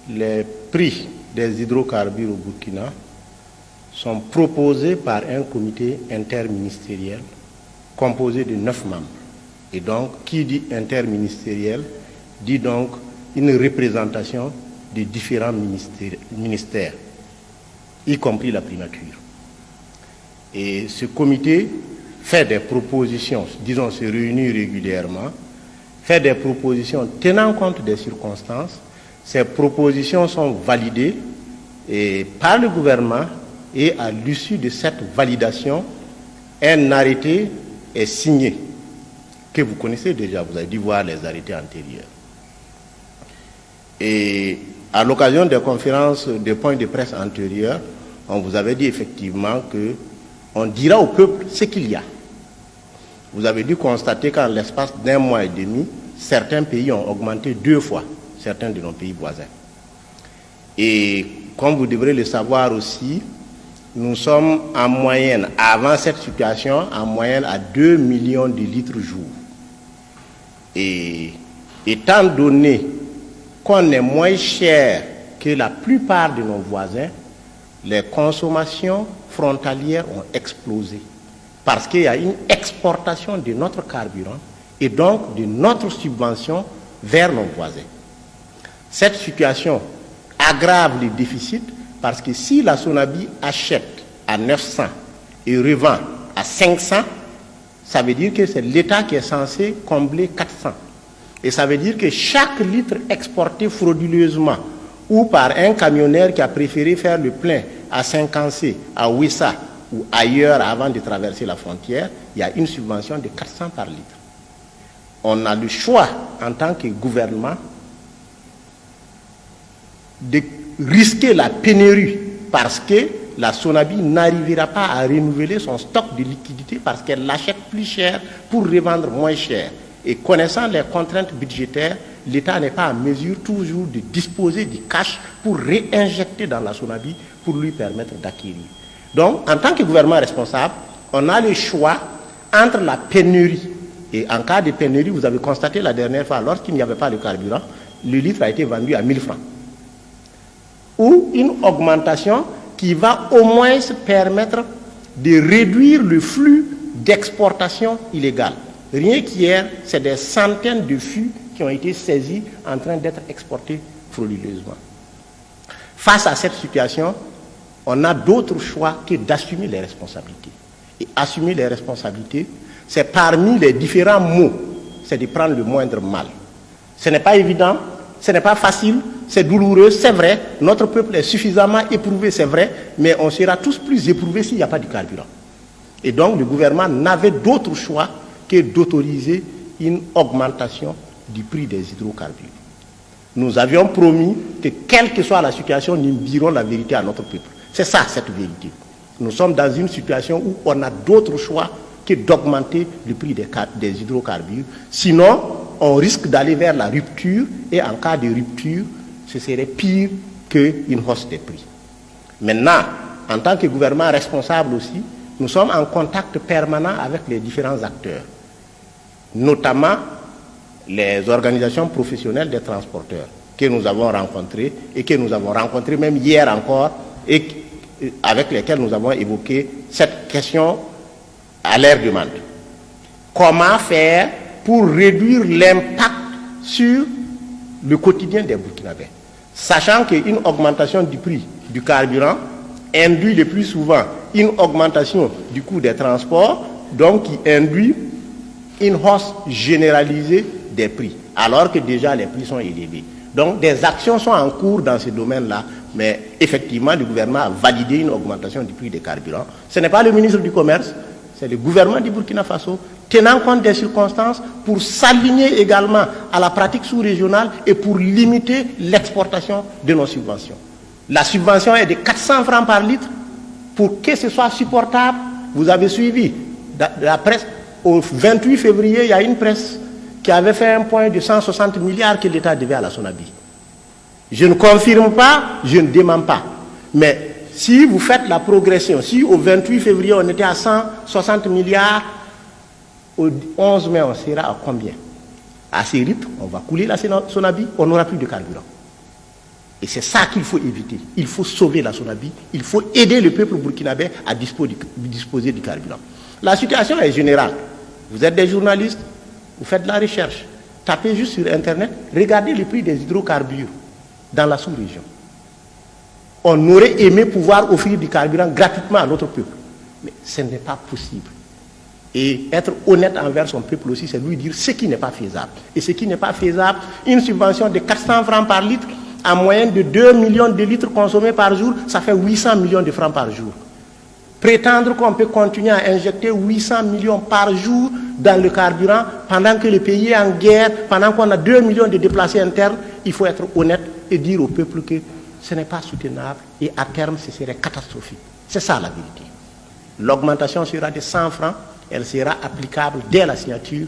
les prix des hydrocarbures au Burkina sont proposés par un comité interministériel composé de 9 membres. Et donc, qui dit interministériel, dit donc une représentation des différents ministères, y compris la primature. Et ce comité fait des propositions, disons, se réunit régulièrement, fait des propositions tenant compte des circonstances. Ces propositions sont validées par le gouvernement et à l'issue de cette validation, un arrêté est signé, que vous connaissez déjà, vous avez dû voir les arrêtés antérieurs. Et à l'occasion des conférences, des points de presse antérieurs, on vous avait dit effectivement qu'on dira au peuple ce qu'il y a. Vous avez dû constater qu'en l'espace d'1 mois et demi, certains pays ont augmenté 2 fois, certains de nos pays voisins. Et comme vous devrez le savoir aussi, nous sommes en moyenne, avant cette situation, en moyenne à 2 millions de litres jour. Et étant donné qu'on est moins cher que la plupart de nos voisins, les consommations frontalières ont explosé. Parce qu'il y a une exportation de notre carburant et donc de notre subvention vers nos voisins. Cette situation aggrave les déficits parce que si la Sonabi achète à 900 et revend à 500, ça veut dire que c'est l'État qui est censé combler 400. Et ça veut dire que chaque litre exporté frauduleusement ou par un camionneur qui a préféré faire le plein à Saint-Cancé, à Ouissa ou ailleurs avant de traverser la frontière, il y a une subvention de 400 par litre. On a le choix en tant que gouvernement de risquer la pénurie parce que la Sonabi n'arrivera pas à renouveler son stock de liquidités parce qu'elle l'achète plus cher pour revendre moins cher. Et connaissant les contraintes budgétaires, l'État n'est pas en mesure toujours de disposer du cash pour réinjecter dans la Sonabi pour lui permettre d'acquérir. Donc, en tant que gouvernement responsable, on a le choix entre la pénurie. Et en cas de pénurie, vous avez constaté la dernière fois, lorsqu'il n'y avait pas de carburant, le litre a été vendu à 1000 francs. Ou une augmentation qui va au moins permettre de réduire le flux d'exportation illégale. Rien qu'hier, c'est des centaines de fûts qui ont été saisis en train d'être exportés frauduleusement. Face à cette situation, on a d'autres choix que d'assumer les responsabilités. Et assumer les responsabilités, c'est parmi les différents mots, c'est de prendre le moindre mal. Ce n'est pas évident, ce n'est pas facile, c'est douloureux, c'est vrai. Notre peuple est suffisamment éprouvé, c'est vrai, mais on sera tous plus éprouvés s'il n'y a pas de carburant. Et donc le gouvernement n'avait d'autre choix que d'autoriser une augmentation du prix des hydrocarbures. Nous avions promis que, quelle que soit la situation, nous dirons la vérité à notre peuple. C'est ça, cette vérité. Nous sommes dans une situation où on a d'autres choix que d'augmenter le prix des hydrocarbures. Sinon, on risque d'aller vers la rupture, et en cas de rupture, ce serait pire qu'une hausse des prix. Maintenant, en tant que gouvernement responsable aussi, nous sommes en contact permanent avec les différents acteurs, notamment les organisations professionnelles des transporteurs que nous avons rencontrées et que nous avons rencontrées même hier encore et avec lesquelles nous avons évoqué cette question à leur demande. Comment faire pour réduire l'impact sur le quotidien des Burkinabés, sachant qu'une augmentation du prix du carburant induit le plus souvent une augmentation du coût des transports, donc qui induit une hausse généralisée des prix, alors que déjà les prix sont élevés. Donc des actions sont en cours dans ce domaine-là, mais effectivement le gouvernement a validé une augmentation du prix des carburants. Ce n'est pas le ministre du Commerce, c'est le gouvernement du Burkina Faso, tenant compte des circonstances pour s'aligner également à la pratique sous-régionale et pour limiter l'exportation de nos subventions. La subvention est de 400 francs par litre. Pour que ce soit supportable, vous avez suivi la presse. Au 28 février, il y a une presse qui avait fait un point de 160 milliards que l'État devait à la Sonabi. Je ne confirme pas, je ne dément pas. Mais si vous faites la progression, si au 28 février on était à 160 milliards, au 11 mai on sera à combien? À ces rythmes, on va couler la Sonabi, on n'aura plus de carburant. Et c'est ça qu'il faut éviter. Il faut sauver la Sonabi. Il faut aider le peuple burkinabé à disposer du carburant. La situation est générale. Vous êtes des journalistes, vous faites de la recherche. Tapez juste sur Internet, regardez le prix des hydrocarbures dans la sous-région. On aurait aimé pouvoir offrir du carburant gratuitement à notre peuple. Mais ce n'est pas possible. Et être honnête envers son peuple aussi, c'est lui dire ce qui n'est pas faisable. Et ce qui n'est pas faisable, une subvention de 400 francs par litre, en moyenne de 2 millions de litres consommés par jour, ça fait 800 millions de francs par jour. Prétendre qu'on peut continuer à injecter 800 millions par jour dans le carburant pendant que le pays est en guerre, pendant qu'on a 2 millions de déplacés internes, il faut être honnête et dire au peuple que ce n'est pas soutenable et à terme ce serait catastrophique. C'est ça la vérité. L'augmentation sera de 100 francs, elle sera applicable dès la signature